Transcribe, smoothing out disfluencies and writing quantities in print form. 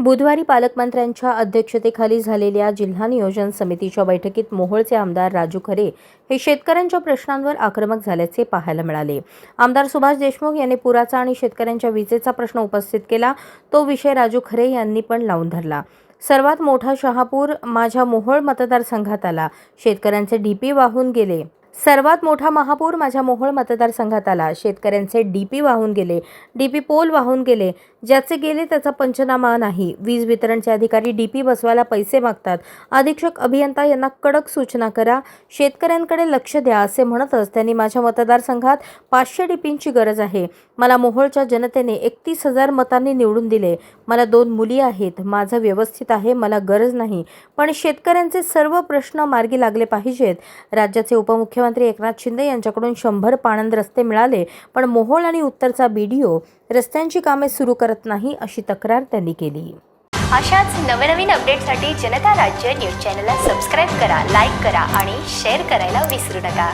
बुधवारी पालकमंत्र्यांच्या अध्यक्षतेखाली झालेल्या जिल्हा नियोजन समितीच्या बैठकीत मोहोळचे आमदार राजू खरे हे शेतकऱ्यांच्या प्रश्नांवर आक्रमक झाल्याचे पाहायला मिळाले। आमदार सुभाष देशमुख यांनी पुराचा आणि शेतकऱ्यांच्या विजेचा प्रश्न उपस्थित केला। तो विषय राजू खरे यांनी पण लावून धरला। सर्वात मोठा शहापूर माझ्या मोहोळ मतदारसंघात आला। शेतकऱ्यांचे डीपी वाहून गेले। सर्वात मोठा महापूर माझ्या मोहोळ मतदारसंघात आला। शेतकऱ्यांचे डीपी वाहून गेले, डीपी पोल वाहून गेले। ज्याचे गेले त्याचा पंचनामा नाही। वीज वितरणचे अधिकारी डीपी बसवायला पैसे मागतात। अधीक्षक अभियंता यांना कडक सूचना करा, शेतकऱ्यांकडे लक्ष द्या असे म्हणतच त्यांनी माझ्या मतदारसंघात 500 डीपींची गरज आहे। मला मोहोळच्या जनतेने 31,000 मतांनी निवडून दिले। मला 2 मुली आहेत। माझं व्यवस्थित आहे, मला गरज नाही, पण शेतकऱ्यांचे सर्व प्रश्न मार्गी लागले पाहिजेत। राज्याचे उपमुख्यमंत्री एकनाथ शिंदे यांच्याकडून 100 पाणंद रस्ते मिळाले, पण मोहोळ आणि उत्तरचा बीडीओ रस्त्यांची कामे सुरू करत नाही अशी तक्रार त्यांनी केली। अशाच नवनवीन अपडेटसाठी जनता राज्य न्यूज चॅनलला सबस्क्राईब करा, लाईक करा आणि शेअर करायला विसरू नका।